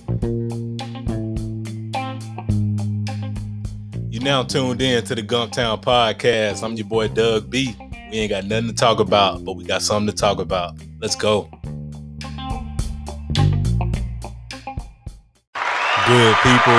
You now tuned in to the Gumptown Podcast. I'm your boy Doug B. We ain't got nothing to talk about, but we got something to talk about. Let's go. Good people.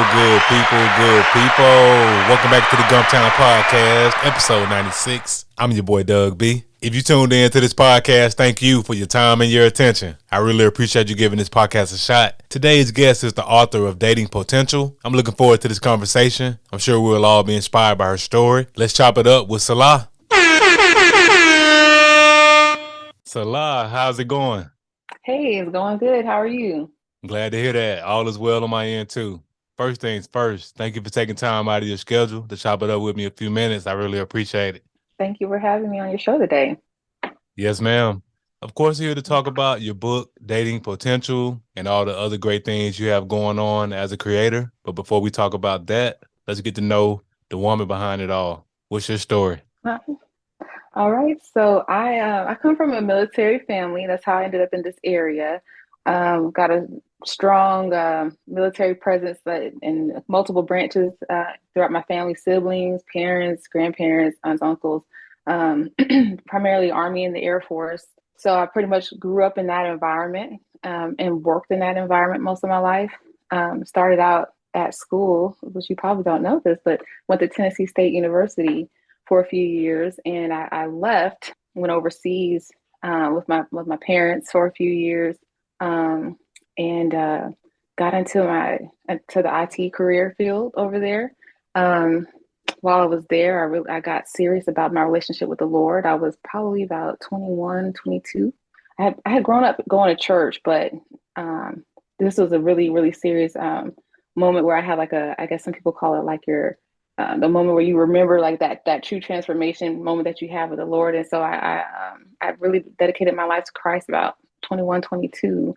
Welcome back to the Gumptown Podcast, episode 96. I'm your boy Doug B. If you tuned in to this podcast, thank you for your time and your attention. I really appreciate you giving this podcast a shot. Today's guest is the author of Dating Potential. I'm looking forward to this conversation. I'm sure we'll all be inspired by her story. Let's chop it up with Selah. Selah, how's it going? Hey, it's going good. How are you? I'm glad to hear that. All is well on my end too. First things first, thank you for taking time out of your schedule to chop it up with me a few minutes. I really appreciate it. Thank you for having me on your show today. Yes, ma'am. Of course, here to talk about your book, Dating Potential, and all the other great things you have going on as a creator. But before we talk about that, let's get to know the woman behind it all. What's your story? All right. So I come from a military family. That's how I ended up in this area. Got a strong military presence in multiple branches throughout my family, siblings, parents, grandparents, aunts, uncles, primarily Army and the Air Force. So I pretty much grew up in that environment and worked in that environment most of my life. Started out at school, which you probably don't know this, but went to Tennessee State University for a few years, and I left, went overseas with my parents for a few years. And got into the IT career field over there. While I was there, I got serious about my relationship with the Lord. I was probably about 21, 22. I had grown up going to church, but this was a really, really serious moment where I had I guess some people call it like the moment where you remember like that true transformation moment that you have with the Lord. And so I really dedicated my life to Christ about 21, 22.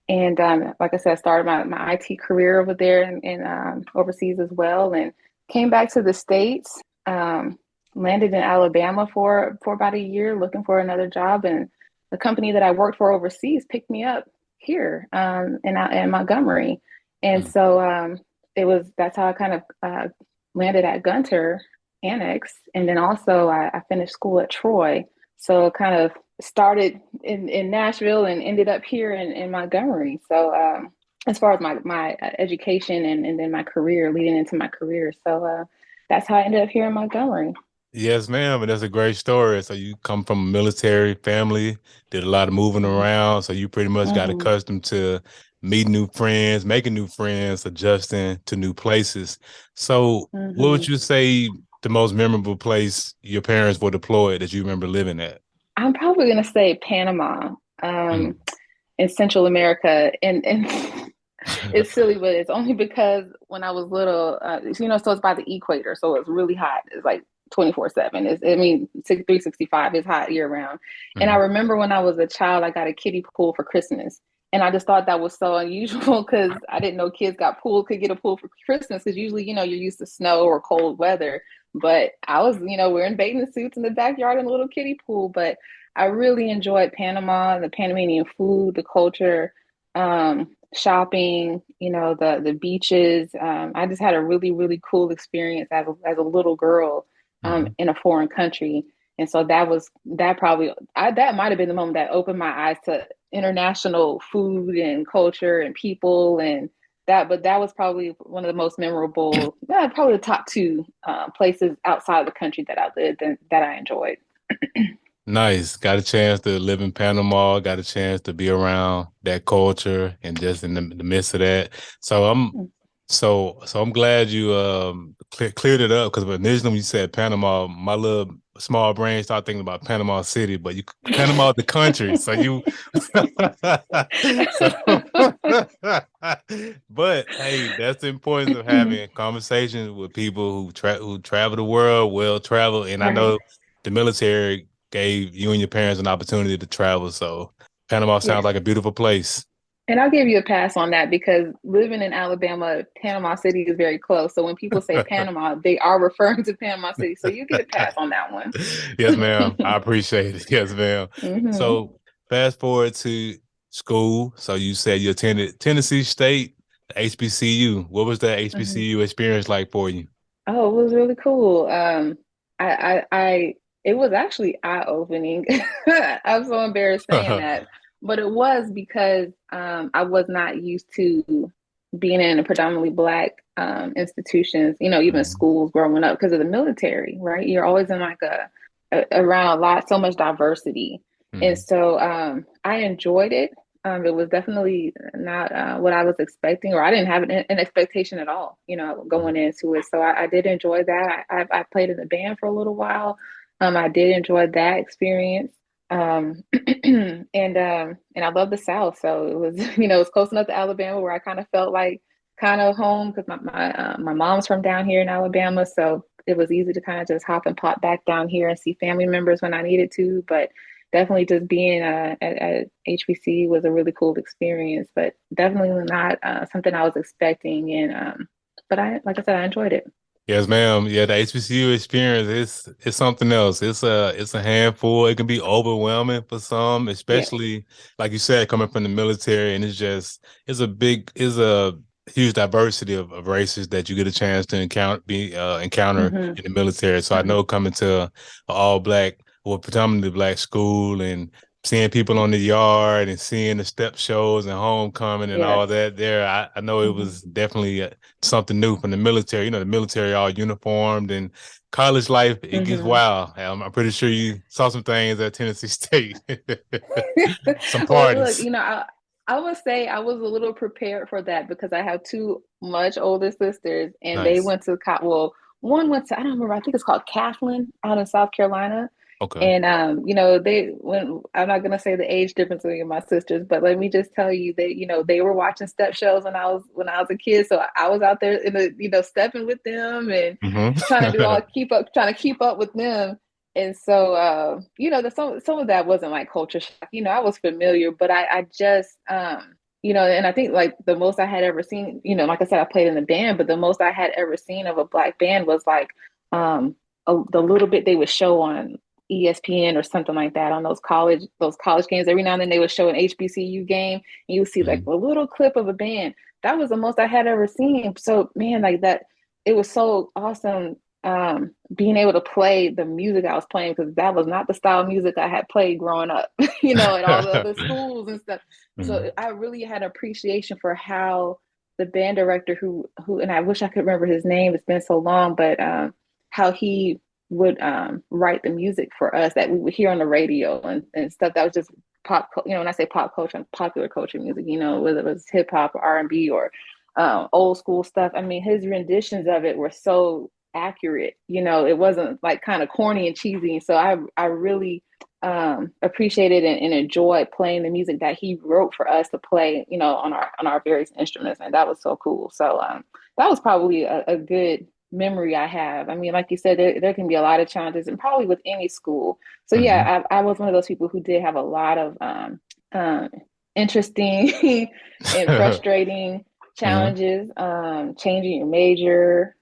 And like I said, I started my IT career over there and overseas as well, and came back to the States, landed in Alabama for about a year looking for another job. And the company that I worked for overseas picked me up here in Montgomery. And so that's how I kind of landed at Gunter Annex. And then also I finished school at Troy. So kind of started in Nashville and ended up here in Montgomery. So as far as my education and then my career, leading into my career. So that's how I ended up here in Montgomery. Yes, ma'am. And that's a great story. So you come from a military family, did a lot of moving around. So you pretty much got accustomed to meeting new friends, making new friends, adjusting to new places. So what would you say the most memorable place your parents were deployed that you remember living at? I'm probably going to say Panama, in Central America. And it's silly, but it's only because when I was little, so it's by the equator. So it's really hot. It's like 24/7. 365 is hot year round. And I remember when I was a child, I got a kiddie pool for Christmas. And I just thought that was so unusual because I didn't know kids could get a pool for Christmas, because usually, you're used to snow or cold weather. But I was, wearing bathing suits in the backyard in a little kiddie pool. But I really enjoyed Panama, the Panamanian food, the culture, shopping, the beaches. I just had a really, really cool experience as a little girl in a foreign country. And so that might have been the moment that opened my eyes to international food and culture and people but that was probably one of the most memorable, probably the top two places outside the country that I lived and that I enjoyed. Nice. Got a chance to live in Panama, got a chance to be around that culture and just in the midst of that. So I'm glad you cleared it up, because initially when you said Panama, my little small brain started thinking about Panama City, but Panama the country. So but hey, that's the importance of having conversations with people who travel the world, well traveled, and I know the military gave you and your parents an opportunity to travel. So Panama sounds like a beautiful place. And I'll give you a pass on that, because living in Alabama, Panama City is very close. So when people say Panama, they are referring to Panama City. So you get a pass on that one. Yes, ma'am. I appreciate it. Yes, ma'am. So fast forward to school. So you said you attended Tennessee State, HBCU. What was that Mhm. HBCU experience like for you? Oh, it was really cool. It was actually eye-opening. I'm so embarrassed saying that, but it was because I was not used to being in a predominantly Black institutions, even Mhm. schools growing up because of the military, right? You're always in like around a lot, so much diversity. And Mhm. so I enjoyed it. It was definitely not what I was expecting, or I didn't have an expectation at all, going into it. So I did enjoy that. I played in the band for a little while. I did enjoy that experience. And I love the South. So it was, it was close enough to Alabama where I kind of felt like kind of home because my mom's from down here in Alabama. So it was easy to kind of just hop and pop back down here and see family members when I needed to. But definitely just being at HBC was a really cool experience, but definitely not something I was expecting. But like I said, I enjoyed it. Yes, ma'am. Yeah, the HBCU experience is it's something else. It's a handful. It can be overwhelming for some, Yes. especially like you said, coming from the military, and it's a huge diversity of races that you get a chance to encounter Hmm. in the military. So I Hmm. know coming to an all black or predominantly black school and seeing people on the yard and seeing the step shows and homecoming and Yes. all that there, I know it Hmm. was definitely something new from the military. You know, the military all uniformed and college life, it gets Hmm. wild. I'm pretty sure you saw some things at Tennessee State, some Well, look, parties. I would say I was a little prepared for that because I have two much older sisters, and they Nice. went to well, one went to I don't remember. I think it's called Cathlin out in South Carolina. Okay. And they when I'm not gonna say the age difference between my sisters, but let me just tell you that they were watching step shows when I was a kid, so I was out there in the stepping with them and Hmm. trying to keep up with them. And so, some of that wasn't like culture shock. I was familiar, but I just, and I think like the most I had ever seen, like I said, I played in the band, but the most I had ever seen of a Black band was like um, the little bit they would show on ESPN or something like that on those college games. Every now and then they would show an HBCU game, and you would see like Hmm. a little clip of a band. That was the most I had ever seen. So man, like that, it was so awesome being able to play the music I was playing because that was not the style of music I had played growing up, at all the other schools and stuff. Hmm. So I really had appreciation for how the band director who and I wish I could remember his name. It's been so long, but how he would write the music for us that we would hear on the radio and stuff that was just pop. When I say pop culture, popular culture music. Whether it was hip hop or R&B or old school stuff. I mean, his renditions of it were so accurate. It wasn't like kind of corny and cheesy. So I really appreciated and enjoyed playing the music that he wrote for us to play, on our various instruments, and that was so cool. So that was probably a good memory I have. I mean, like you said, there can be a lot of challenges, and probably with any school. So Hmm. yeah, I was one of those people who did have a lot of um, interesting and frustrating Hmm. challenges, changing your major,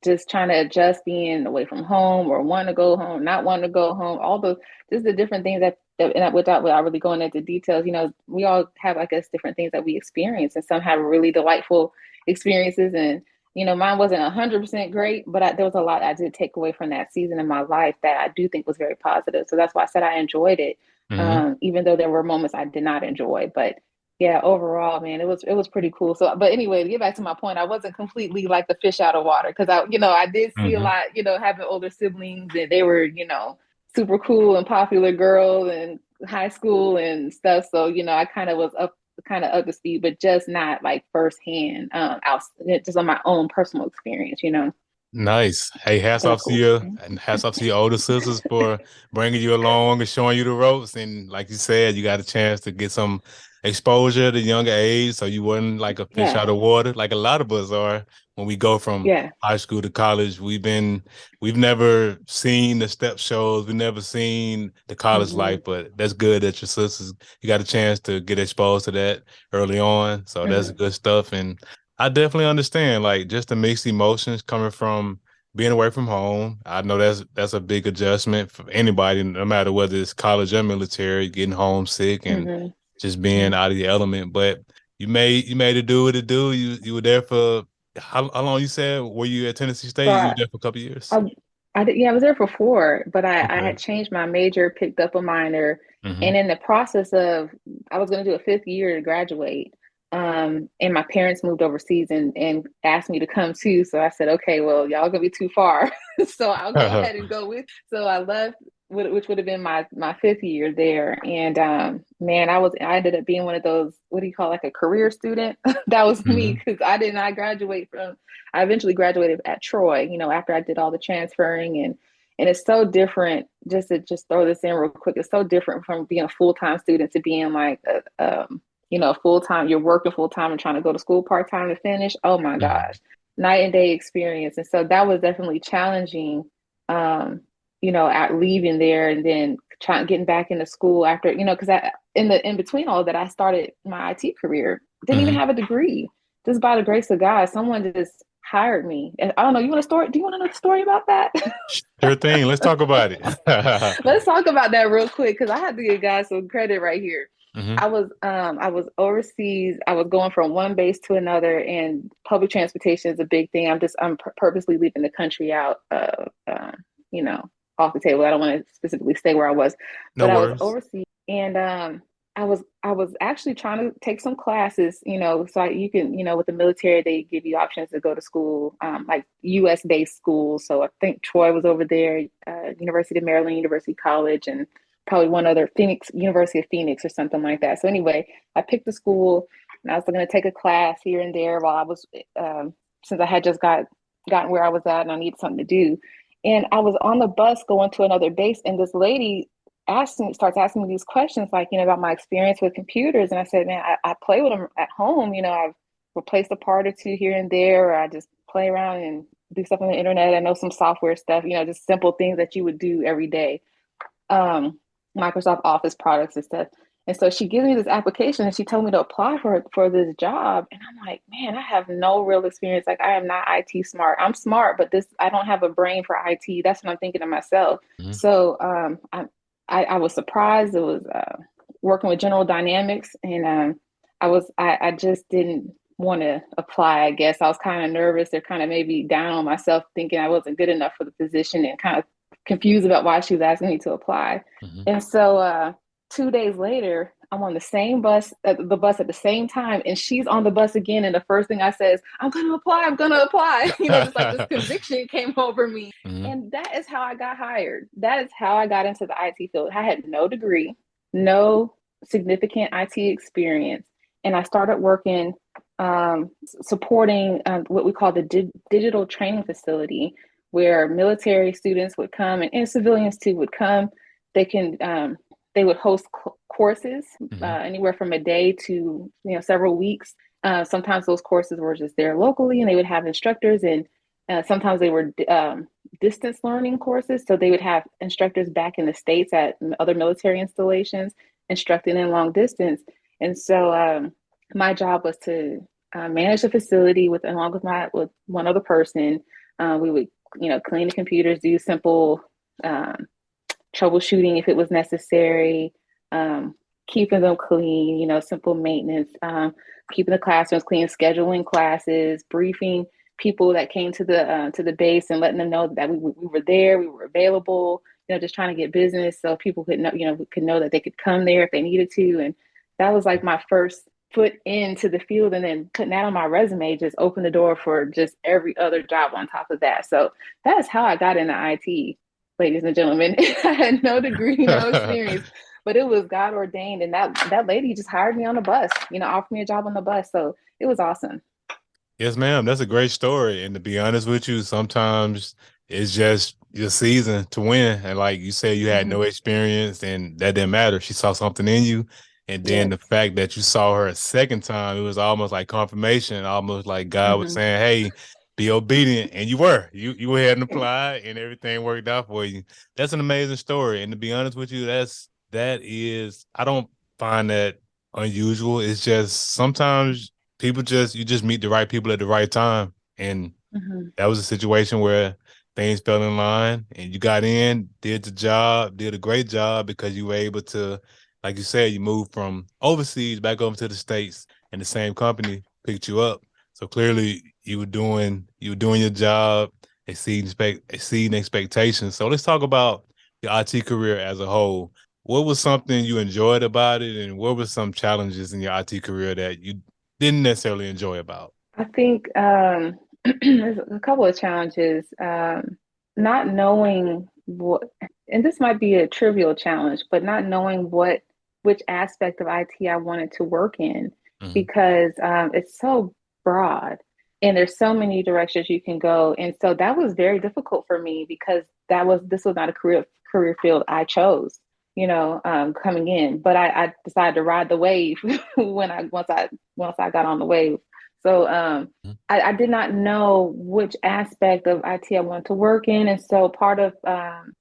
just trying to adjust being away from home or wanting to go home, not wanting to go home, all the just the different things and without really going into details, we all have, I guess, different things that we experience, and some have really delightful experiences. And, mine wasn't 100% great, but there was a lot I did take away from that season in my life that I do think was very positive. So that's why I said I enjoyed it, Hmm. even though there were moments I did not enjoy. But yeah, overall, man, it was pretty cool. So, but anyway, to get back to my point, I wasn't completely like the fish out of water because I did see a Hmm. lot, having older siblings, and they were, super cool and popular girls and high school and stuff. So, I kind of up to speed, but just not like firsthand, out just on my own personal experience. Nice. Hey, So it's cool. hats off to your older sisters for bringing you along and showing you the ropes. And like you said, you got a chance to get some exposure at a younger age, so you weren't like a fish Yeah. out of water, like a lot of us are when we go from Yeah. high school to college. We've never seen the step shows, we've never seen the college Hmm. life, but that's good that your sisters you got a chance to get exposed to that early on. So that's Hmm. good stuff. And I definitely understand, like just the mixed emotions coming from being away from home. I know that's a big adjustment for anybody, no matter whether it's college or military, getting homesick and Hmm. just being Hmm. out of the element. But you made it do what it do. You were there for how long you said? Were you at Tennessee So State? You were there for a couple years. I, yeah, I was there for 4, but I Okay. had changed my major, picked up a minor, Hmm. and in the process of, I was going to do a 5th year to graduate. And my parents moved overseas and asked me to come too. So I said, okay, well, y'all gonna be too far, so I'll go ahead and go with. So I left, which would have been my 5th year there. And man, I ended up being one of those, what do you call, like a career student? That was me, Hmm. because I did not graduate from. I eventually graduated at Troy, after I did all the transferring, and it's so different. Just to just throw this in real quick, it's so different from being a full-time student to being like full time. You're working full time and trying to go to school part time to finish. Oh my Hmm. gosh, night and day experience. And so that was definitely challenging. At leaving there and then trying getting back into school after, because I in between all of that, I started my IT career. Didn't even Hmm. have a degree. Just by the grace of God, someone just hired me. And I don't know. You want a story? Do you want to know the story about that? Sure thing. Let's talk about it. Let's talk about that real quick because I have to give guys some credit right here. Hmm. I was overseas. I was going from one base to another, and public transportation is a big thing. I'm purposely leaving the country out, you know, off the table. I don't want to specifically stay where I was, No but I was worries. overseas, and I was actually trying to take some classes, so you can, with the military, they give you options to go to school, like U.S. based schools. So I think Troy was over there, University of Maryland, University College, and probably one other, Phoenix, University of Phoenix or something like that. So anyway, I picked the school, and I was going to take a class here and there while I was, since I had just gotten where I was at and I needed something to do. And I was on the bus going to another base, and this lady starts asking me these questions, like, about my experience with computers. And I said, man, I play with them at home. I've replaced a part or two here and there, or I just play around and do stuff on the internet. I know some software stuff, just simple things that you would do every day. Um, Microsoft Office products and stuff. And so she gives me this application and she told me to apply for this job. And I'm like, man, I have no real experience. Like, I am not IT smart. I'm smart, but I don't have a brain for IT. That's what I'm thinking to myself. Hmm. So I was surprised. It was working with General Dynamics, and I just didn't want to apply. I guess I was kind of nervous or kind of maybe down on myself, thinking I wasn't good enough for the position, and kind of confused about why she was asking me to apply. Hmm. And so 2 days later, I'm on the same bus, the bus at the same time, and she's on the bus again. And the first thing I say is, "I'm gonna apply. I'm gonna apply." Just like this conviction came over me, Hmm. and that is how I got hired. That is how I got into the IT field. I had no degree, no significant IT experience, and I started working, supporting what we call the digital training facility, where military students would come, and civilians too would come. They can they would host courses, Hmm. anywhere from a day to, several weeks. Sometimes those courses were just there locally, and they would have instructors, and sometimes they were distance learning courses. So they would have instructors back in the States at other military installations instructing in long distance. And so my job was to manage the facility with one other person. We would, clean the computers, do simple um, troubleshooting if it was necessary, um, keeping them clean, simple maintenance, keeping the classrooms clean, scheduling classes, briefing people that came to the base and letting them know that we were there, we were available, just trying to get business so people could know that they could come there if they needed to. And that was like my first foot into the field, and then putting that on my resume just opened the door for just every other job on top of that. So that is how I got into IT, ladies and gentlemen. I had no degree, no experience, but it was God ordained. And that lady just hired me on the bus, offered me a job on the bus. So it was awesome. Yes, ma'am. That's a great story. And to be honest with you, sometimes it's just your season to win. And like you said, you had Mm-hmm. no experience and that didn't matter. She saw something in you. And then Yes. the fact that you saw her a second time, it was almost like confirmation, almost like God was Mm-hmm. saying, hey, be obedient. And you were. You went ahead and applied and everything worked out for you. That's an amazing story. And to be honest with you, I don't find that unusual. It's just sometimes you just meet the right people at the right time. And Mm-hmm. that was a situation where things fell in line and you got in, did the job, did a great job because you were able to, like you said, you moved from overseas back over to the States and the same company picked you up. So clearly you were doing your job, exceeding expectations. So let's talk about your IT career as a whole. What was something you enjoyed about it, and what were some challenges in your IT career that you didn't necessarily enjoy about? I think there's a couple of challenges. Not knowing what, and this might be a trivial challenge, but not knowing which aspect of IT I wanted to work in Hmm. because it's so broad and there's so many directions you can go. And so that was very difficult for me because this was not a career field I chose, coming in. But I decided to ride the wave when I once I got on the wave. So I did not know which aspect of IT I wanted to work in. And so part of, kind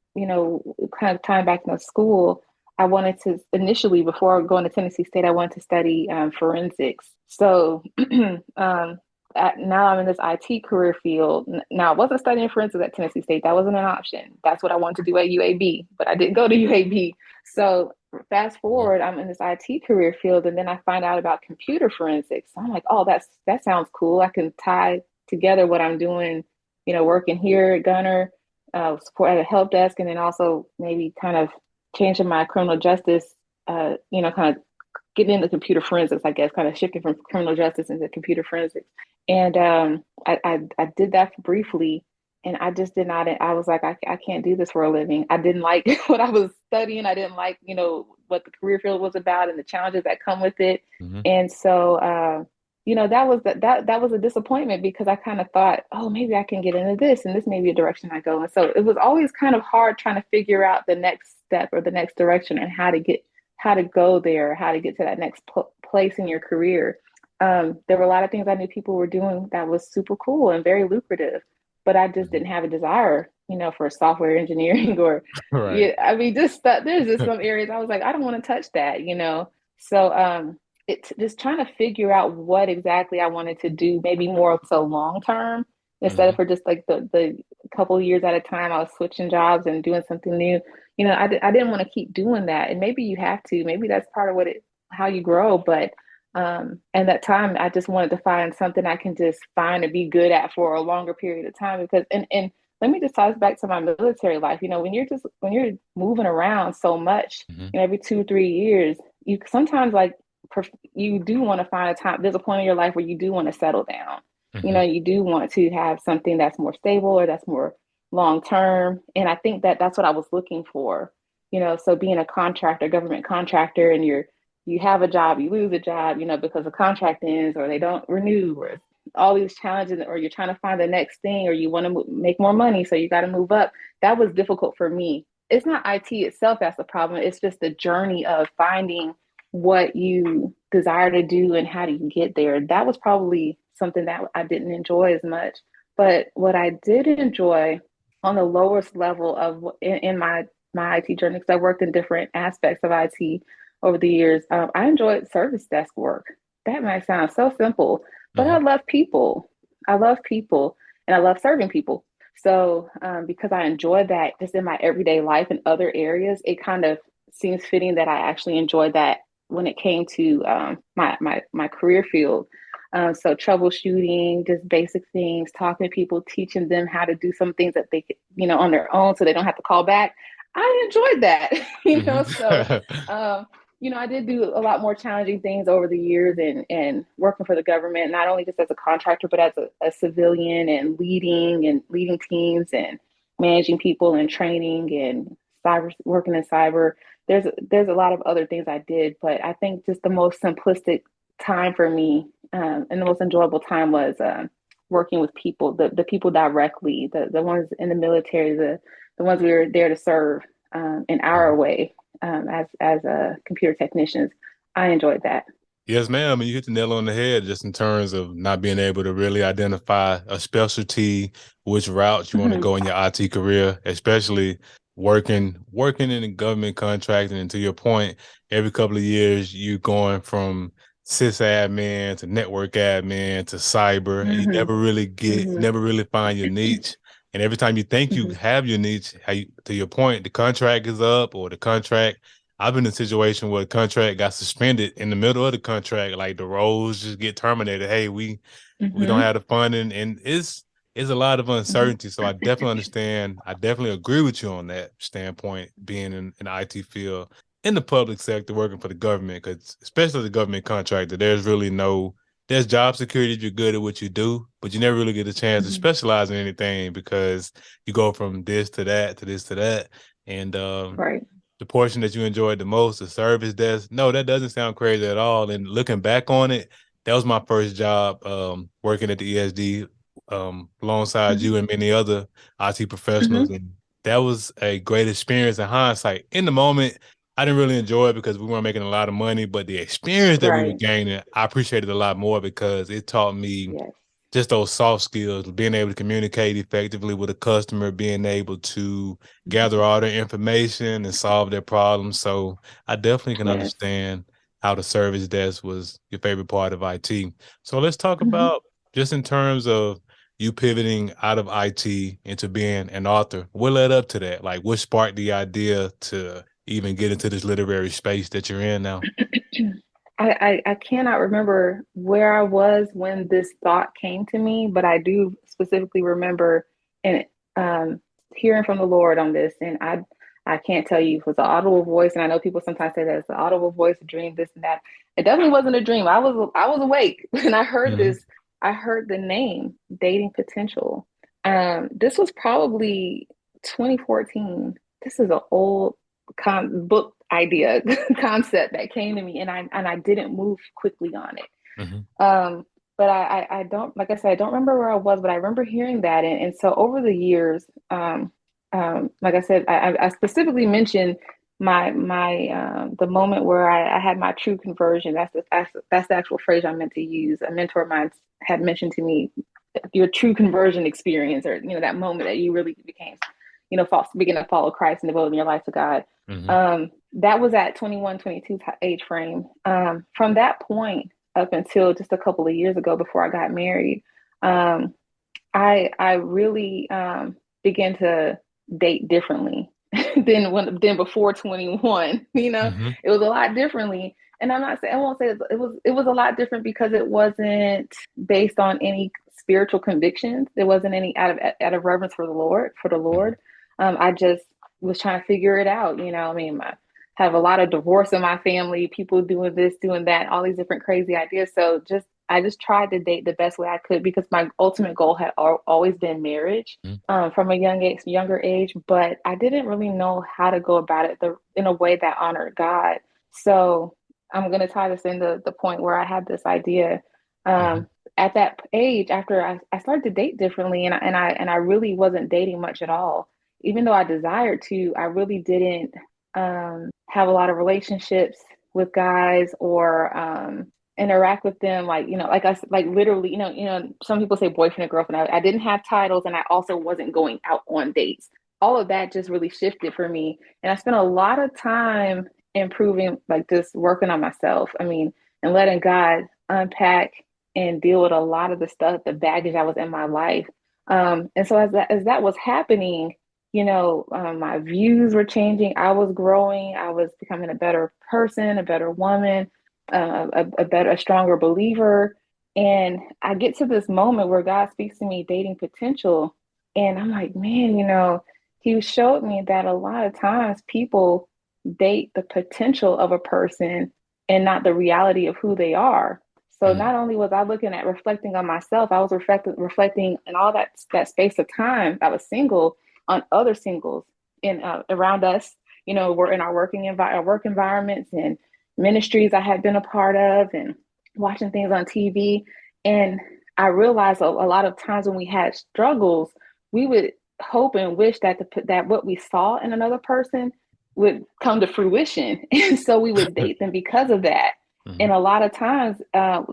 of time back in school, I wanted to initially, before going to Tennessee State, I wanted to study forensics. So now I'm in this IT career field. Now, I wasn't studying forensics at Tennessee State. That wasn't an option. That's what I wanted to do at UAB, but I didn't go to UAB. So fast forward, I'm in this IT career field, and then I find out about computer forensics. I'm like, oh, that sounds cool. I can tie together what I'm doing, working here at Gunner, support at a help desk, and then also maybe kind of changing my criminal justice, kind of getting into computer forensics, I guess, kind of shifting from criminal justice into computer forensics. And I did that briefly, and I just did not. I was like, I can't do this for a living. I didn't like what I was studying. I didn't like, what the career field was about and the challenges that come with it. Hmm. And so, that was a disappointment because I kind of thought, oh, maybe I can get into this, and this may be a direction I go. And so it was always kind of hard trying to figure out the next step or the next direction and how to go there, how to get to that next place in your career. There were a lot of things I knew people were doing that was super cool and very lucrative, but I just didn't have a desire, for software engineering or, Right. yeah, I mean, just there's just some areas I was like, I don't want to touch that. So, it's just trying to figure out what exactly I wanted to do, maybe more so long term instead of Hmm. for just like the couple of years at a time. I was switching jobs and doing something new. I didn't want to keep doing that. And maybe you have to, maybe that's part of how you grow. But and that time I just wanted to find something I can just find and be good at for a longer period of time because and let me just tie this back to my military life. When you're moving around so much, Hmm. every 2 3 years, you sometimes like you do want to find a time. There's a point in your life where you do want to settle down. Hmm. You do want to have something that's more stable or that's more long term. And I think that that's what I was looking for. So being a contractor, government contractor, and you have a job, you lose a job, because the contract ends or they don't renew or all these challenges, or you're trying to find the next thing, or you want to make more money, so you got to move up. That was difficult for me. It's not IT itself that's the problem. It's just the journey of finding what you desire to do and how do you get there. That was probably something that I didn't enjoy as much. But what I did enjoy on the lowest level of in my IT journey, because I worked in different aspects of IT over the years, I enjoyed service desk work. That might sound so simple, but I Hmm. love people. I love people, and I love serving people. So because I enjoy that just in my everyday life and other areas, it kind of seems fitting that I actually enjoyed that when it came to my career field. So troubleshooting, just basic things, talking to people, teaching them how to do some things that they could, on their own, so they don't have to call back. I enjoyed that, Hmm. So, I did do a lot more challenging things over the years, and working for the government, not only just as a contractor, but as a civilian, and leading teams and managing people and training and cyber working in cyber. There's a lot of other things I did, but I think just the most simplistic time for me, and the most enjoyable time was working with people, the people directly, the ones in the military, the ones we were there to serve in our way, as computer technicians. I enjoyed that. Yes, ma'am. And you hit the nail on the head just in terms of not being able to really identify a specialty, which route you want to Hmm. go in your IT career, especially working in the government contracting. And to your point, every couple of years you going from sysadmin to network admin to cyber, and you Hmm. never really Hmm. never really find your niche. And every time you think you Hmm. have your niche, to your point, the contract is up or the contract. I've been in a situation where the contract got suspended in the middle of the contract, like the roles just get terminated. Hey, we don't Hmm. have the funding, and it's a lot of Hmm. uncertainty. So I definitely understand. I definitely agree with you on that standpoint, being in the IT field, in the public sector, working for the government, because especially the government contractor, there's job security if you're good at what you do, but you never really get a chance to Hmm. specialize in anything because you go from this to that to this to that. And Right. the portion that you enjoyed the most, the service desk. No, that doesn't sound crazy at all. And looking back on it, that was my first job working at the ESD alongside Hmm. you and many other IT professionals. Hmm. And that was a great experience in hindsight. In the moment, I didn't really enjoy it because we weren't making a lot of money, but the experience that we were Right. gaining, I appreciated a lot more because it taught me Yes. just those soft skills, being able to communicate effectively with a customer, being able to gather Hmm. all their information and solve their problems. So I definitely can Yes. understand how the service desk was your favorite part of IT. So let's talk Hmm. about just in terms of you pivoting out of IT into being an author. What led up to that? Like what sparked the idea to even get into this literary space that you're in now? I cannot remember where I was when this thought came to me, but I do specifically remember and hearing from the Lord on this. And I can't tell you if it was an audible voice, and I know people sometimes say that it's an audible voice, a dream, this and that. It definitely wasn't a dream. I was awake and I heard Mm-hmm. this. I heard the name dating potential. This was probably 2014. This is an old book idea concept that came to me, and I didn't move quickly on it. Mm-hmm. But I don't, like I said, I don't remember where I was, but I remember hearing that. And so over the years, like I said, I specifically mentioned the moment where I had my true conversion. That's the actual phrase I meant to use. A mentor of mine had mentioned to me your true conversion experience, or that moment that you really became, begin to follow Christ and devoting your life to God. Mm-hmm. That was at 21, 22 age frame. From that point up until just a couple of years ago before I got married, um, I really began to date differently than before 21. Mm-hmm. It was a lot differently. And I'm not saying I won't say it was a lot different because it wasn't based on any spiritual convictions. There wasn't any out of reverence for the Lord Mm-hmm. I just was trying to figure it out. I mean, I have a lot of divorce in my family, people doing this, doing that, all these different crazy ideas. So I just tried to date the best way I could because my ultimate goal had always been marriage from a younger age, but I didn't really know how to go about it in a way that honored God. So I'm going to tie this into the point where I had this idea. Mm-hmm. Um, at that age, after I started to date differently, and I really wasn't dating much at all. Even though I desired to, I really didn't have a lot of relationships with guys or interact with them like literally some people say boyfriend and girlfriend. I didn't have titles, and I also wasn't going out on dates. All of that just really shifted for me, and I spent a lot of time improving, like just working on myself. I mean, and letting God unpack and deal with a lot of the stuff, the baggage that was in my life. And so as that was happening, my views were changing. I was growing. I was becoming a better person, a better woman, a stronger believer. And I get to this moment where God speaks to me, dating potential. And I'm like, man, he showed me that a lot of times people date the potential of a person and not the reality of who they are. So Mm-hmm. not only was I looking at reflecting on myself, I was reflecting in all that space of time I was single on other singles in around us. We're in our our work environments and ministries I had been a part of, and watching things on TV. And I realized a lot of times when we had struggles, we would hope and wish that what we saw in another person would come to fruition, and so we would date them because of that. Mm-hmm. And a lot of times, how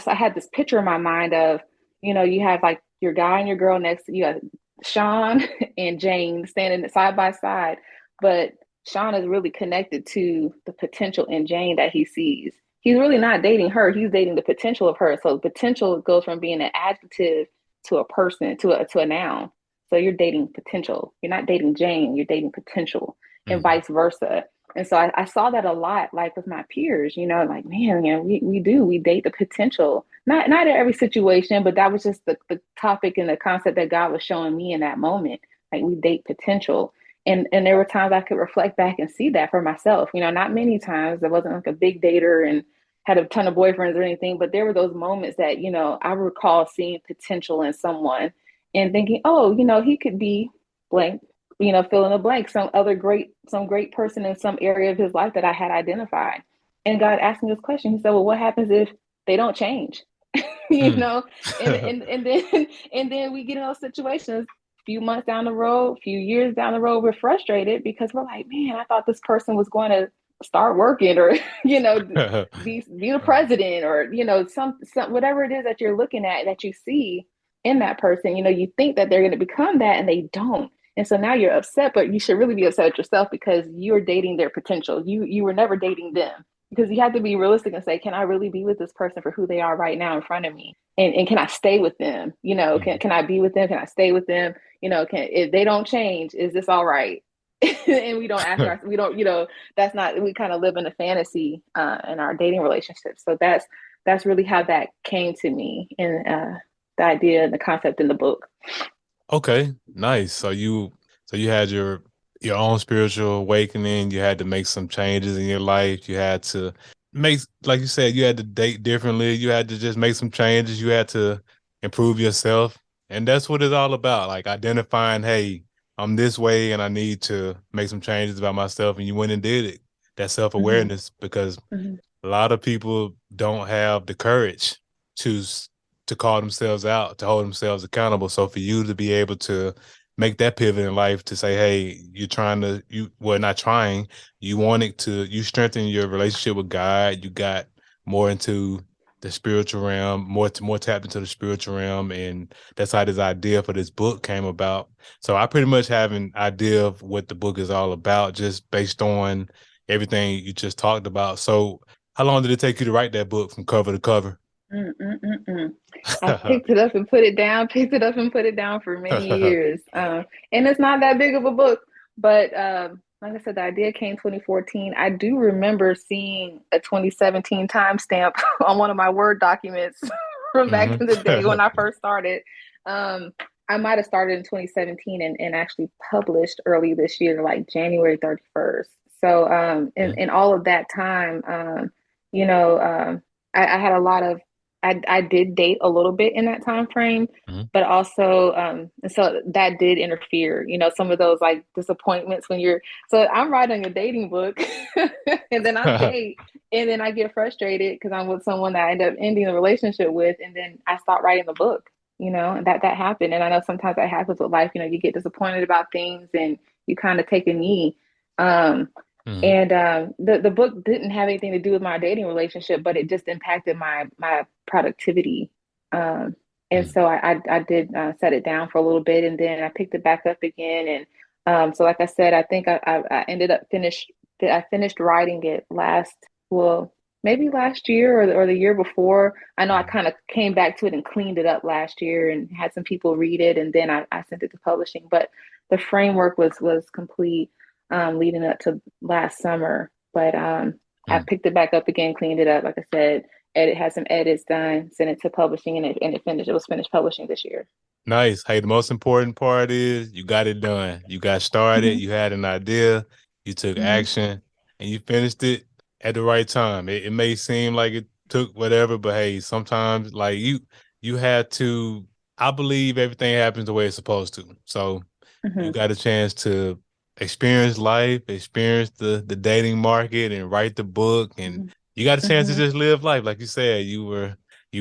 I had this picture in my mind of, you have like your guy and your girl next to you, Sean and Jane standing side by side, but Sean is really connected to the potential in Jane that he sees. He's really not dating her, he's dating the potential of her. So potential goes from being an adjective to a person, to a noun. So you're dating potential. You're not dating Jane, you're dating potential, and Mm. vice versa. And so I saw that a lot, like with my peers, like, man, we date the potential. Not in every situation, but that was just the topic and the concept that God was showing me in that moment. Like we date potential. And there were times I could reflect back and see that for myself. Not many times. I wasn't like a big dater and had a ton of boyfriends or anything, but there were those moments that, I recall seeing potential in someone and thinking, oh, he could be blank, fill in the blank, some great person in some area of his life that I had identified. And God asked me this question. He said, well, what happens if they don't change? you Mm. know, and then and then we get in those situations few months down the road, few years down the road, we're frustrated because we're like, man, I thought this person was going to start working or, be the president or, some whatever it is that you're looking at that you see in that person, you think that they're going to become that and they don't. And so now you're upset, but you should really be upset at yourself because you're dating their potential. You were never dating them because you have to be realistic and say, can I really be with this person for who they are right now in front of me? And can I stay with them? Mm. Can I be with them? Can I stay with them? If they don't change, is this all right? And we don't, that's not, we kind of live in a fantasy in our dating relationships. So that's really how that came to me and the idea and the concept in the book. Okay, nice. So you had your own spiritual awakening. You had to make some changes in your life. You had to make, like you said, you had to date differently. You had to just make some changes. You had to improve yourself. And that's what it's all about. Like identifying, hey, I'm this way and I need to make some changes about myself. And you went and did it. That Mm-hmm. self-awareness, because Mm-hmm. a lot of people don't have the courage to to call themselves out, to hold themselves accountable. So for you to be able to make that pivot in life to say, hey, you're trying to you well not trying, you wanted to you strengthen your relationship with God, you got more into the spiritual realm, more tapped into the spiritual realm, and that's how this idea for this book came about. So I pretty much have an idea of what the book is all about just based on everything you just talked about. So how long did it take you to write that book from cover to cover? Mm-mm-mm-mm. I picked it up and put it down, picked it up and put it down for many years. And it's not that big of a book, but like I said, the idea came 2014. I do remember seeing a 2017 timestamp on one of my Word documents from back Hmm. in the day when I first started. Um, I might have started in 2017 and actually published early this year, like January 31st. So, in all of that time, you know, I had a lot of I did date a little bit in that time frame, Hmm. but also so that did interfere. Some of those like disappointments when you're so I'm writing a dating book and then I date and then I get frustrated because I'm with someone that I end up ending the relationship with and then I start writing the book, and that happened. And I know sometimes that happens with life, you get disappointed about things and you kind of take a knee. Um, Hmm. and the book didn't have anything to do with my dating relationship, but it just impacted my productivity. Um, and Hmm. so I did set it down for a little bit, and then I picked it back up again. And so, like I said, I think I ended up I finished writing it well, maybe last year or the year before. I know I Hmm. kind of came back to it and cleaned it up last year and had some people read it, and then I sent it to publishing. But the framework was complete leading up to last summer. But I Hmm. picked it back up again, cleaned it up. Like I said, had some edits done, sent it to publishing, and it finished. It was finished publishing this year. Nice. Hey, the most important part is you got it done. You got started, Hmm. you had an idea, you took Hmm. action, and you finished it at the right time. It may seem like it took whatever, but hey, sometimes like you had to, I believe everything happens the way it's supposed to. So you Hmm. got a chance to experience life, experience the dating market and write the book, and Hmm. you got a chance to Hmm. just live life. Like you said, you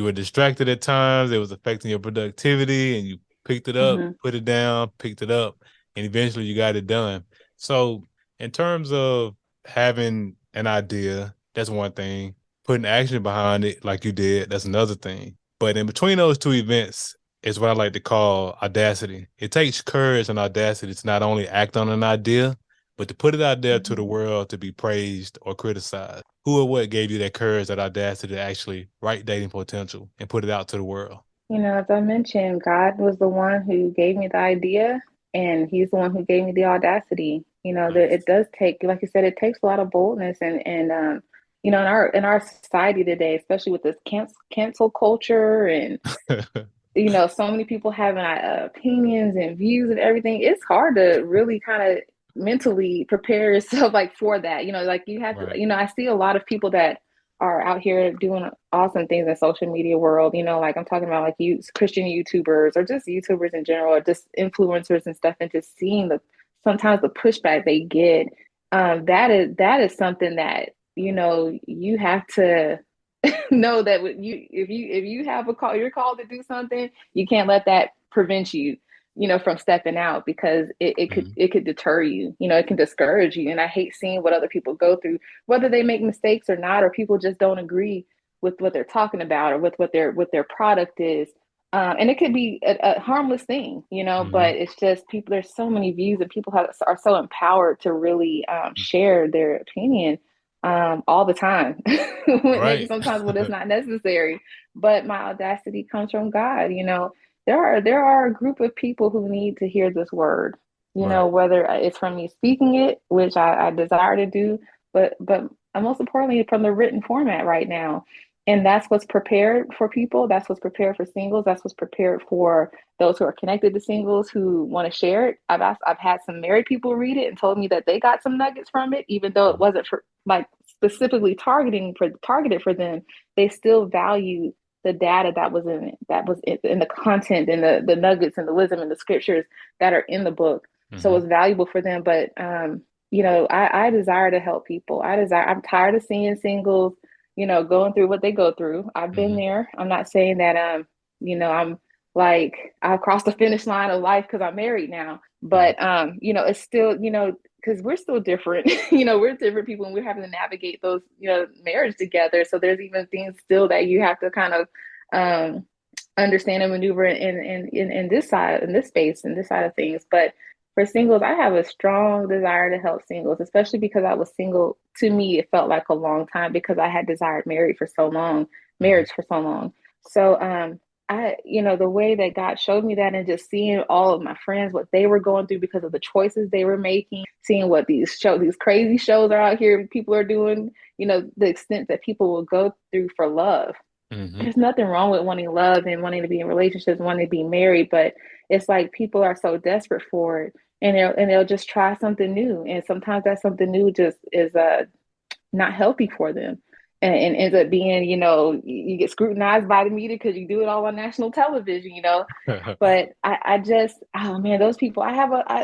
were distracted at times, it was affecting your productivity, and you picked it up, Hmm. put it down, picked it up, and eventually you got it done. So in terms of having an idea, that's one thing. Putting action behind it like you did, that's another thing. But in between those two events, is what I like to call audacity. It takes courage and audacity to not only act on an idea, but to put it out there to Hmm. the world to be praised or criticized. Who or what gave you that courage, that audacity to actually write dating potential and put it out to the world? As I mentioned, God was the one who gave me the idea, and He's the one who gave me the audacity. That it Nice. does take, like you said, it takes a lot of boldness, and in our society today, especially with this cancel culture, and so many people having opinions and views and everything. It's hard to really kind of mentally prepare yourself like for that. Like you have to. Right. I see a lot of people that are out here doing awesome things in social media world. Like I'm talking about like you Christian YouTubers or just YouTubers in general, or just influencers and stuff, and just seeing the sometimes the pushback they get. That is something that you have to know that if you have a call, you're called to do something, you can't let that prevent you, from stepping out, because it could Mhm. it could deter you. It can discourage you. And I hate seeing what other people go through, whether they make mistakes or not, or people just don't agree with what they're talking about or with what their product is. And it could be a harmless thing, but Mhm. it's just people. There's so many views, and people are so empowered to really share their opinion all the time. Maybe Right. sometimes when it's not necessary, but my audacity comes from God. There are a group of people who need to hear this word. Right. Whether it's from me speaking it, which I desire to do, but most importantly from the written format right now. And that's what's prepared for people. That's what's prepared for singles. That's what's prepared for those who are connected to singles who want to share it. I've had some married people read it and told me that they got some nuggets from it, even though it Mhm. wasn't for like specifically targeted for them. They still value the data that was in the content and the nuggets and the wisdom and the scriptures that are in the book. So Mhm. it's valuable for them. But I desire to help people. I'm tired of seeing singles, going through what they go through. I've been Mhm. there. I'm not saying that I'm like I've crossed the finish line of life because I'm married now. Mhm. But it's still, because we're still different. We're different people, and we're having to navigate those, marriage together. So there's even things still that you have to kind of um understand and maneuver in this side, in this space, in this side of things. But for singles, I have a strong desire to help singles, especially because I was single. To me, it felt like a long time because I had desired Mhm. marriage for so long. So the way that God showed me that, and just seeing all of my friends, what they were going through because of the choices they were making, seeing what these crazy shows are out here, people are doing, the extent that people will go through for love. Mhm. There's nothing wrong with wanting love and wanting to be in relationships, wanting to be married, but it's like people are so desperate for it, and they'll just try something new, and sometimes that something new just is not healthy for them, and ends up being, you get scrutinized by the media because you do it all on national television. But I just, oh man, those people,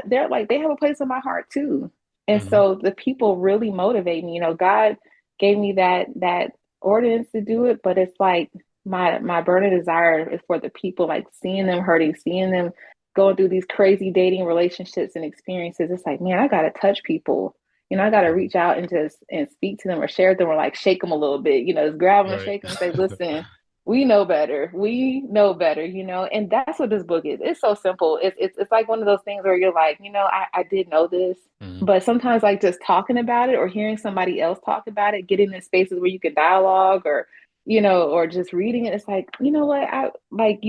they're like, they have a place in my heart too. And Mhm. so the people really motivate me. God gave me that ordinance to do it, but it's like my burning desire is for the people, like seeing them hurting, seeing them going through these crazy dating relationships and experiences. It's like, man, I gotta touch people. I got to Mhm. reach out and just speak to them or share with them, or like shake them a little bit, just grab them and Right. shake them and say, listen, we know better. We know better. And that's what this book is. It's so simple. It's like one of those things where you're like, I did know this, Mhm. but sometimes like just talking about it or hearing somebody else talk about it, getting in spaces where you can dialogue, or just reading it, it's like, what, I like,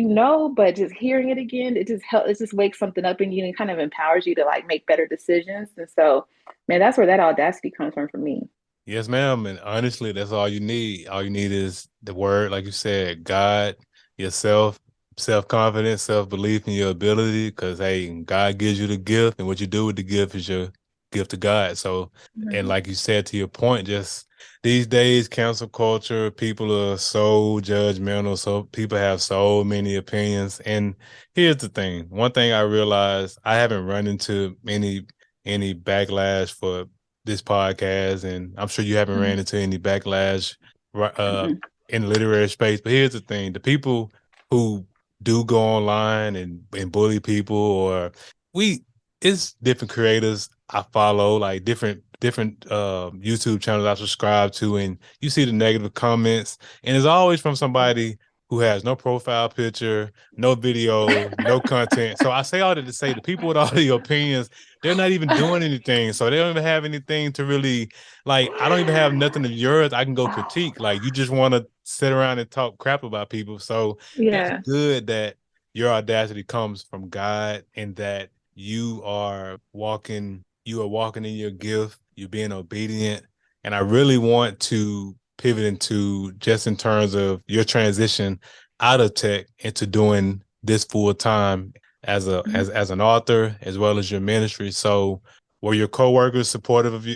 but just hearing it again, it just wakes something up in you and kind of empowers you to like make better decisions. And so, man, that's where that audacity comes from for me. Yes, ma'am. And honestly, that's all you need. All you need is the word, like you said, God, yourself, self-confidence, self-belief in your ability. Because hey, God gives you the gift, and what you do with the gift is your gift to God. So, and Right. like you said, to your point, just these days, cancel culture, people are so judgmental. So people have so many opinions. And here's the thing. One thing I realized, I haven't run into any backlash for this podcast, and I'm sure you haven't ran into any backlash uh, Mm-mm. in the literary space. But here's the thing: the people who do go online and bully people, or we, it's different creators I follow, like different YouTube channels I subscribe to, and you see the negative comments, and it's always from somebody who has no profile picture, no video, no content. So I say all that to say the people with all the opinions, they're not even doing anything. So they don't even have anything to really like. I don't even have nothing of yours I can go critique. Like you just want to sit around and talk crap about people. So that's Yeah. good that your audacity comes from God and that you are walking in your gift, you're being obedient. And I really want to pivot into just in terms of your transition out of tech into doing this full time as a Mhm. as an author as well as your ministry. So were your coworkers supportive of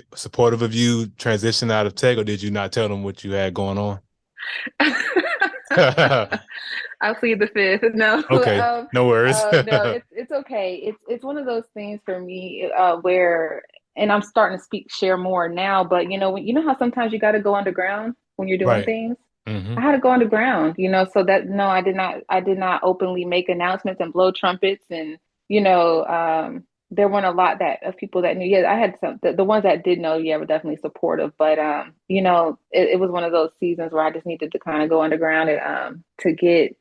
you transitioning out of tech, or did you not tell them what you had going on? I'll plead the fifth. No, Okay, no worries. no, it's okay. It's one of those things for me where, and I'm starting to share more now. But when you know how sometimes you got to go underground when you're doing Right. things. Hmm. I had to go underground, so that no, I did not openly make announcements and blow trumpets, and you know, there weren't a lot that of people that knew. Yeah, I had some the ones that did know, yeah, were definitely supportive, but it was one of those seasons where I just needed to kind of go underground and to get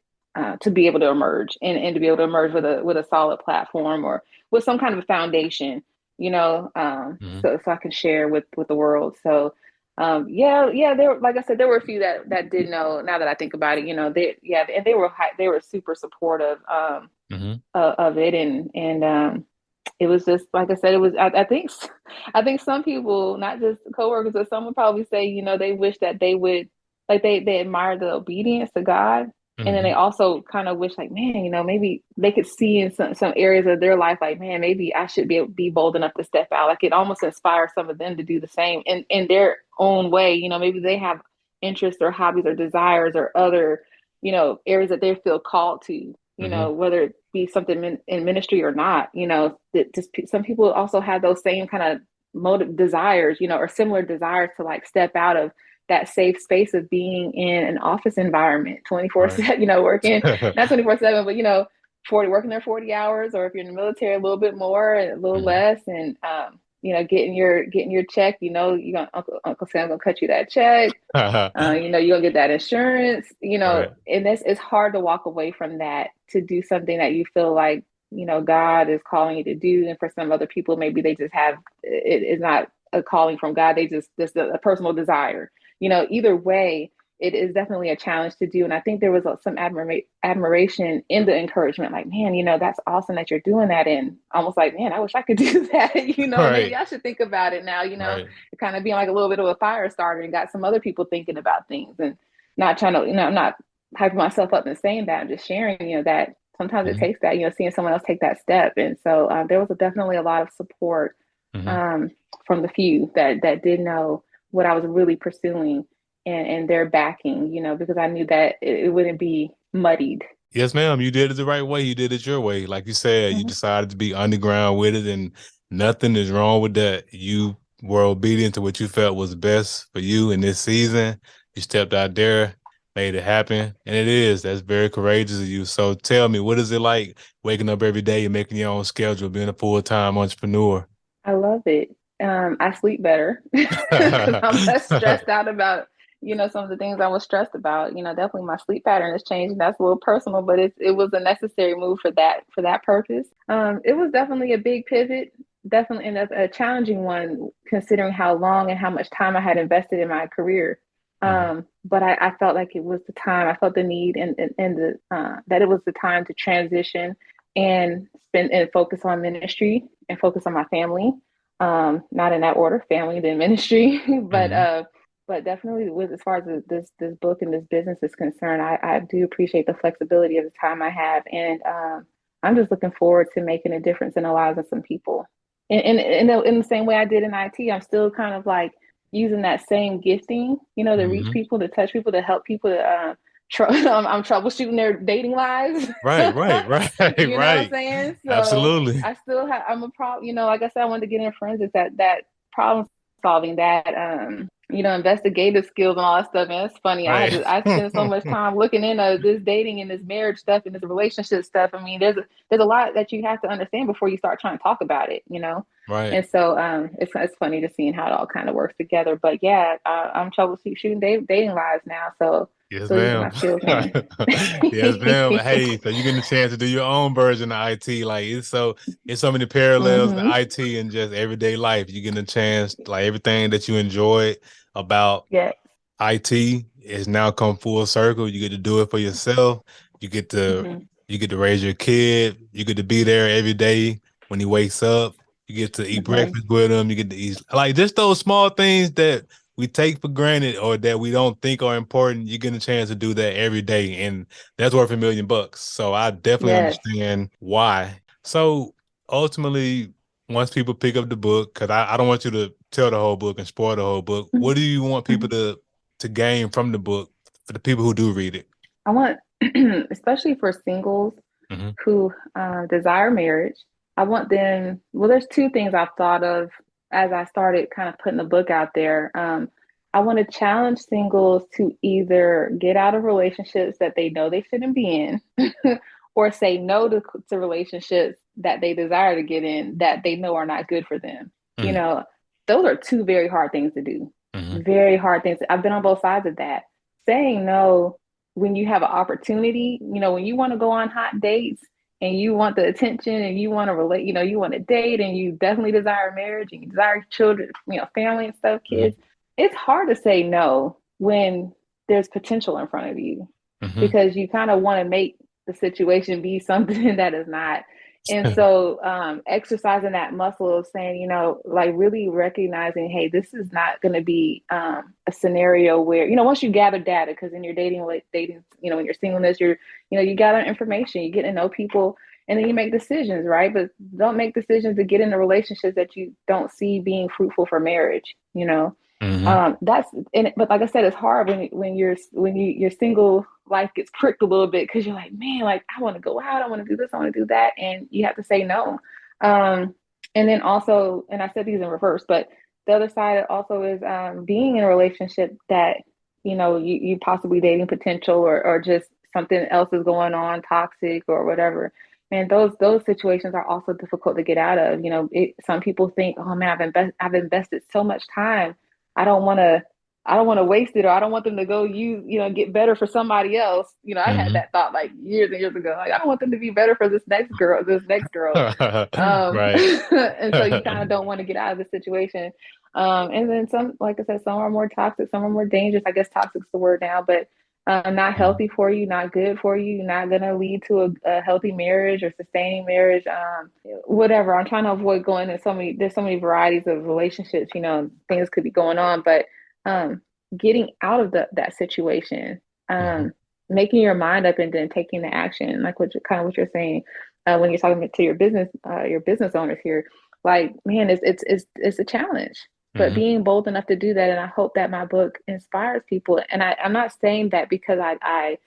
to be able to emerge and to be able to emerge with a solid platform or with some kind of a foundation, Hmm. so I can share with the world. So yeah, there, like I said, there were a few that did know. Now that I think about it, and they were super supportive Hmm. of it, and it was just like I said, it was. I think I think some people, not just coworkers, but some would probably say, they wish that they would like they admire the obedience to God, and then they Hmm. also kind of wish like, man, maybe they could see in some areas of their life, like, man, maybe I should be bold enough to step out. Like it almost inspires some of them to do the same in their own way. Maybe they have interests or hobbies or desires or other, areas that they feel called to, Hmm. whether it be something in ministry or not, that just some people also have those same kind of motive desires, or similar desires to like step out of that safe space of being in an office environment 24 Right. 7, working, not 24/7, but 40, working there 40 hours, or if you're in the military, a little bit more, and a little Hmm. less, and getting your check, you're gonna Uncle Sam gonna cut you that check. You're gonna get that insurance, Right. and it's hard to walk away from that to do something that you feel like, God is calling you to do. And for some other people, maybe they just have it is not a calling from God. They just a personal desire. Either way, it is definitely a challenge to do. And I think there was some admiration in the encouragement, like, man, that's awesome that you're doing that. And almost like, man, I wish I could do that. Maybe Right. I should think about it now, Right. kind of being like a little bit of a fire starter and got some other people thinking about things and not trying to, I'm not hyping myself up and saying that. I'm just sharing, that sometimes it Hmm. takes that, seeing someone else take that step. And so there was definitely a lot of support Hmm. um, from the few that did know what I was really pursuing and their backing, because I knew that it wouldn't be muddied. Yes, ma'am. You did it the right way. You did it your way. Like you said, you Mm-hmm. decided to be underground with it, and nothing is wrong with that. You were obedient to what you felt was best for you in this season. You stepped out there, made it happen, and it is. That's very courageous of you. So tell me, what is it like waking up every day and making your own schedule, being a full-time entrepreneur? I love it. I sleep better because I'm less stressed out about, some of the things I was stressed about. Definitely my sleep pattern has changed, and that's a little personal, but it was a necessary move for that purpose. It was definitely a big pivot, definitely, and a challenging one considering how long and how much time I had invested in my career. Mhm. But I felt like it was the time. I felt the need and the that it was the time to transition and spend and focus on ministry and focus on my family. Not in that order, family then ministry, but Mhm. definitely with as far as this book and this business is concerned, I do appreciate the flexibility of the time I have, and I'm just looking forward to making a difference in the lives of some people. In the same way I did in IT, I'm still kind of like using that same gifting, to reach Mhm. people, to touch people, to help people, to I'm troubleshooting their dating lives. Right, right, right, You know what I'm right. saying? So Absolutely. I still have, I'm a problem, like I said, I wanted to get in forensics, that problem solving, that, investigative skills and all that stuff. And it's funny. Right. I spend so much time looking into this dating and this marriage stuff and this relationship stuff. I mean, there's a lot that you have to understand before you start trying to talk about it. Right. And so it's funny to seeing how it all kind of works together. But yeah, I'm troubleshooting dating lives now. So Yes, So these are ma'am. my children. Yes, ma'am. Hey, so you getting a chance to do your own version of IT. Like it's so many parallels to Hmm. IT and just everyday life. You getting a chance, like everything that you enjoyed about Yes. IT is now come full circle. You get to do it for yourself. You get to Hmm. you get to raise your kid. You get to be there every day when he wakes up. You get to eat Hmm. breakfast with him. You get to eat like just those small things that we take for granted or that we don't think are important. You get a chance to do that every day, and that's worth $1 million. So I definitely Yes. understand why. So ultimately, once people pick up the book, because I don't want you to tell the whole book and spoil the whole book. What do you want people Mhm. to gain from the book for the people who do read it? I want, especially for singles Hmm. who desire marriage, I want them, well, there's two things I've thought of as I started kind of putting the book out there. I want to challenge singles to either get out of relationships that they know they shouldn't be in or say no to relationships that they desire to get in that they know are not good for them. You Hmm. know, those are two very hard things to do. Hmm. Very hard things. I've been on both sides of that. Saying no when you have an opportunity, when you want to go on hot dates and you want the attention and you want to relate, you want to date and you definitely desire marriage and you desire children, family and stuff, kids, it's hard to say no when there's potential in front of you Hmm. because you kind of want to make the situation be something that is not. And so exercising that muscle of saying, like really recognizing, hey, this is not going to be a scenario where, once you gather data, because in your dating, in your singleness, you gather information, you get to know people, and then you make decisions, right? But don't make decisions to get into relationships that you don't see being fruitful for marriage. Hmm. That's but like I said, it's hard when your single life gets pricked a little bit because you're like, man, like I want to go out, I want to do this, I want to do that, and you have to say no. Um, and then also, and I said these in reverse, but the other side also is being in a relationship that you possibly dating potential or just something else is going on, toxic or whatever. And those situations are also difficult to get out of. Some people think, oh man, I've invested so much time. I don't want to I don't want to waste it, or I don't want them to go get better for somebody else. I had Hmm. that thought like years and years ago. Like, I don't want them to be better for this next girl. Right. And so you kind of don't want to get out of the situation. And then some, like I said, some are more toxic, some are more dangerous. I guess toxic's the word now, but not Mhm. healthy for you, not good for you, not going to lead to a healthy marriage or sustaining marriage. Whatever. I'm trying to avoid going in there's so many varieties of relationships, things could be going on, but um, getting out of that situation, Mhm. um, making your mind up and then taking the action, like what you're saying, when you're talking to your business owners here, like, man, it's a challenge, but Mhm. being bold enough to do that. And I hope that my book inspires people. And I'm not saying that because I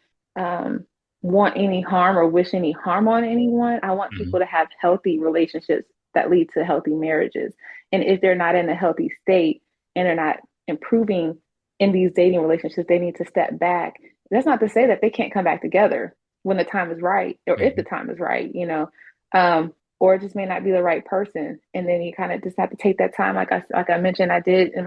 want any harm or wish any harm on anyone. I want people Mhm. to have healthy relationships that lead to healthy marriages. And if they're not in a healthy state and they're not improving in these dating relationships, they need to step back. That's not to say that they can't come back together when the time is right, or if the Mhm. time is right. Um, or it just may not be the right person, and then you kind of just have to take that time, like I mentioned, I did in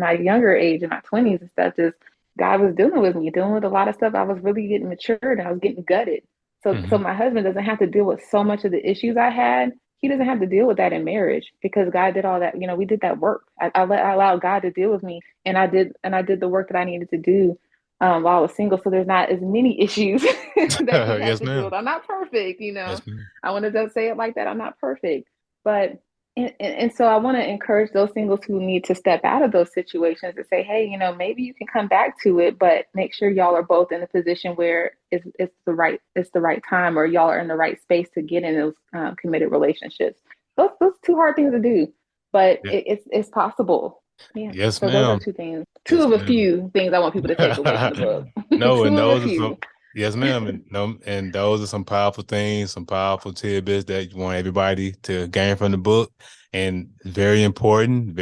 my younger age, in my 20s and stuff. Just God was dealing with me, dealing with a lot of stuff. I was really getting matured, and I was getting gutted. So Mhm. my husband doesn't have to deal with so much of the issues I had. He doesn't have to deal with that in marriage because God did all that. We did that work. I allowed God to deal with me, and I did the work that I needed to do while I was single. So there's not as many issues that he has Yes, to deal with. ma'am. I'm not perfect. Yes, ma'am. I wanted to say it like that. I'm not perfect, but and so I want to encourage those singles who need to step out of those situations and say, hey, maybe you can come back to it, but make sure y'all are both in a position where it's the right time, or y'all are in the right space to get in those committed relationships. Those two hard things to do, but Yeah. it's possible. Yeah. Yes, So those are ma'am. two things, two Yes, of a ma'am. few things I want people to take away from the book. No, Two and of a those are few. some, yes, ma'am. And no, and those are some powerful things, some powerful tidbits that you want everybody to gain from the book. And very important,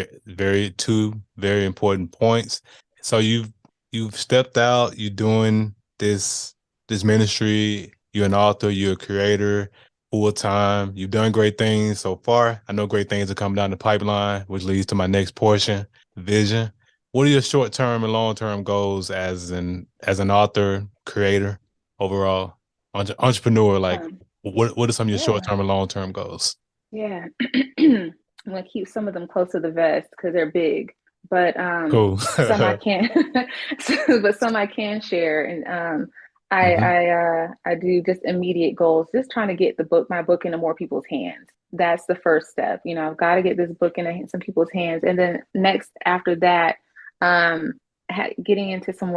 two very important points. So you've stepped out, you're doing this ministry, you're an author, you're a creator full time. You've done great things so far. I know great things are coming down the pipeline, which leads to my next portion, vision. what are your short term and long term goals as an author, creator, overall, entrepreneur? Like, Um, what are some of your short yeah, term and long term goals? yeah. I'm gonna keep some of them close to the vest because they're big, but Cool. some I can, but some I can share. And Hmm. I do just immediate goals, just trying to get my book into more people's hands. That's the first step. I've got to get this book in some people's hands, and then next after that, um, getting into some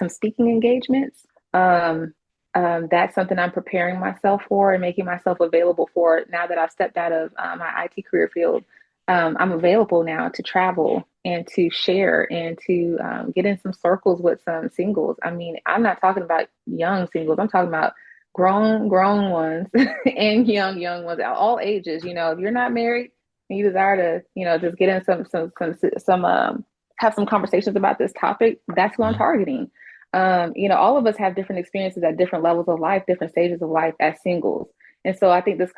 speaking engagements. Um, that's something I'm preparing myself for and making myself available for now that I've stepped out of my IT career field. I'm available now to travel and to share and to get in some circles with some singles. I mean, I'm not talking about young singles. I'm talking about grown ones and young ones, all ages. If you're not married and you desire to, just get in some have some conversations about this topic, that's who I'm Hmm. targeting. All of us have different experiences at different levels of life, different stages of life as singles. And so I think this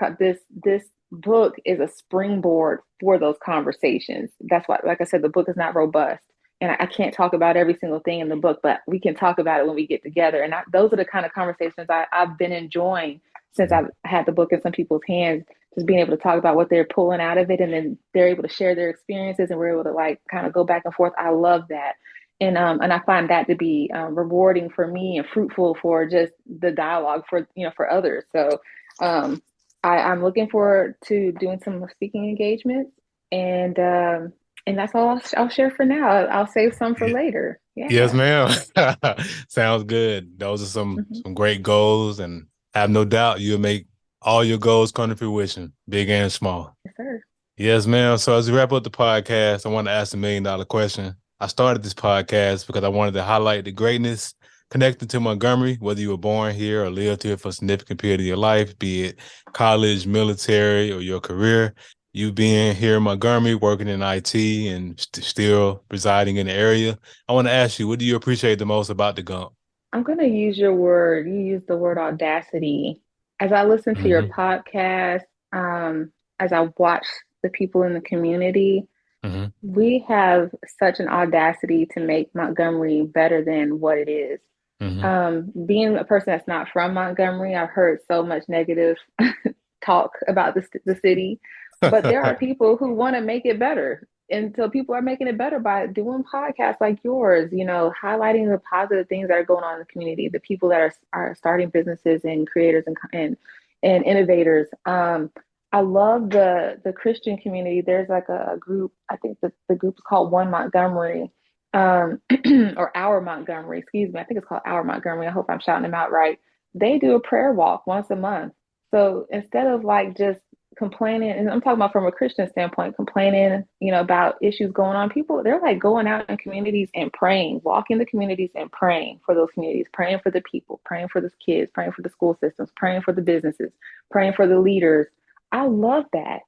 book is a springboard for those conversations. That's why, like I said, the book is not robust. And I can't talk about every single thing in the book, but we can talk about it when we get together. And those are the kind of conversations I've been enjoying since I've had the book in some people's hands, just being able to talk about what they're pulling out of it. And then they're able to share their experiences and we're able to like kind of go back and forth. I love that. And I find that to be rewarding for me and fruitful for just the dialogue for others. So um, I'm looking forward to doing some speaking engagements, and that's all I'll share for now. I'll save some for later. Yes, Yeah. ma'am. Sounds good. Those are Hmm. some great goals, and I have no doubt you'll make all your goals come to fruition, big and small. Yes, sir. Yes, ma'am. So as we wrap up the podcast, I want to ask $1 million question. I started this podcast because I wanted to highlight the greatness connected to Montgomery, whether you were born here or lived here for a significant period of your life, be it college, military, or your career. You being here in Montgomery, working in IT, and still residing in the area. I want to ask you, what do you appreciate the most about the Gump? I'm going to use your word. You use the word audacity. As I listen to your Hmm. podcast, as I watch the people in the community, Hmm. we have such an audacity to make Montgomery better than what it is. Hmm. Being a person that's not from Montgomery, I've heard so much negative talk about the city, but there are people who want to make it better. And so people are making it better by doing podcasts like yours, highlighting the positive things that are going on in the community, the people that are starting businesses and creators and innovators. I love the Christian community. There's like a group, I think the group is called One Montgomery, um, or Our Montgomery, excuse me. I think it's called Our Montgomery. I hope I'm shouting them out right. They do a prayer walk once a month. So instead of like just complaining, and I'm talking about from a Christian standpoint, complaining, about issues going on, people, they're like going out in communities and praying, walking the communities and praying for those communities, praying for the people, praying for the kids, praying for the school systems, praying for the businesses, praying for the leaders. I love that.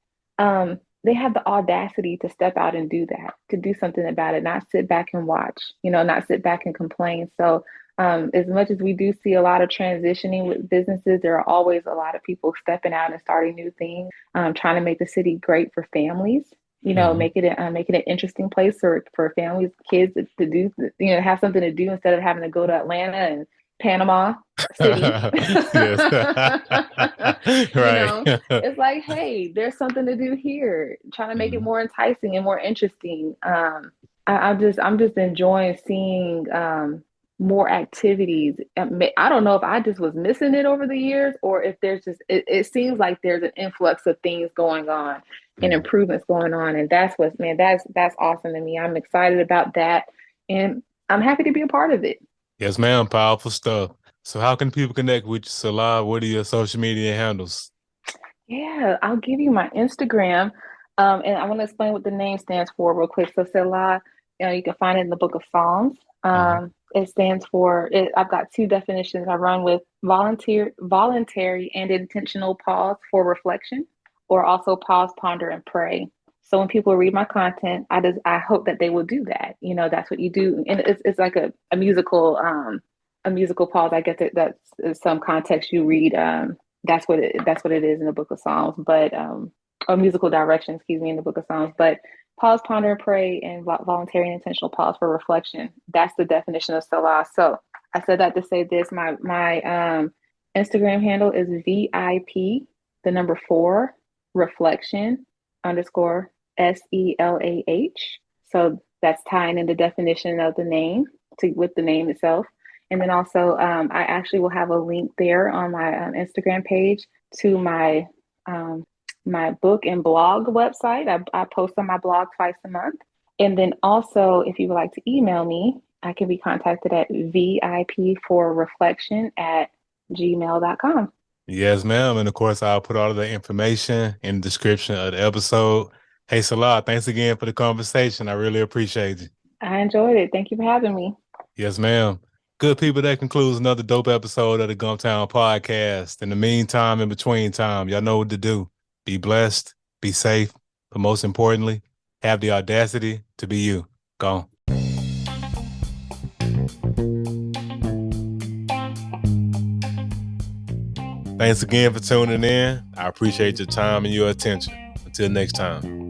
They have the audacity to step out and do that, to do something about it, not sit back and watch, not sit back and complain. So as much as we do see a lot of transitioning with businesses, there are always a lot of people stepping out and starting new things, trying to make the city great for families. Hmm. Make it an interesting place for families, kids to do, have something to do instead of having to go to Atlanta and Panama City. Yes. Right. It's like, hey, there's something to do here. Trying to make it Mhm. more enticing and more interesting. I'm just enjoying seeing more activities. I don't know if I just was missing it over the years or if it seems like there's an influx of things going on and Mhm. improvements going on. And that's awesome to me. I'm excited about that. And I'm happy to be a part of it. Yes, ma'am. Powerful stuff. So how can people connect with you, Salah? What are your social media handles? Yeah, I'll give you my Instagram. And I want to explain what the name stands for real quick. So Selah, you can find it in the Book of Psalms. Hmm. It stands for I've got two definitions. I run with voluntary and intentional pause for reflection, or also pause, ponder, and pray. So when people read my content, I hope that they will do that. That's what you do, and it's like a musical pause. I guess that's some context you read. That's what it is in the Book of Psalms, but or musical direction, excuse me, in the Book of Psalms. But pause, ponder, and pray, and voluntary and intentional pause for reflection. That's the definition of Selah. So I said that to say this. My Instagram handle is VIP, the number four, reflection underscore SELAH. So that's tying in the definition of the name to with the name itself. And then also, I actually will have a link there on my Instagram page to um, my book and blog website. I post on my blog twice a month. And then also, if you would like to email me, I can be contacted at VIP for reflection at gmail.com. Yes, ma'am. And of course, I'll put all of the information in the description of the episode. Hey, Salah, thanks again for the conversation. I really appreciate you. I enjoyed it. Thank you for having me. Yes, ma'am. Good people, that concludes another dope episode of the Gumptown Podcast. In the meantime, in between time, y'all know what to do. Be blessed, be safe, but most importantly, have the audacity to be you. Go. Thanks again for tuning in. I appreciate your time and your attention. Until next time.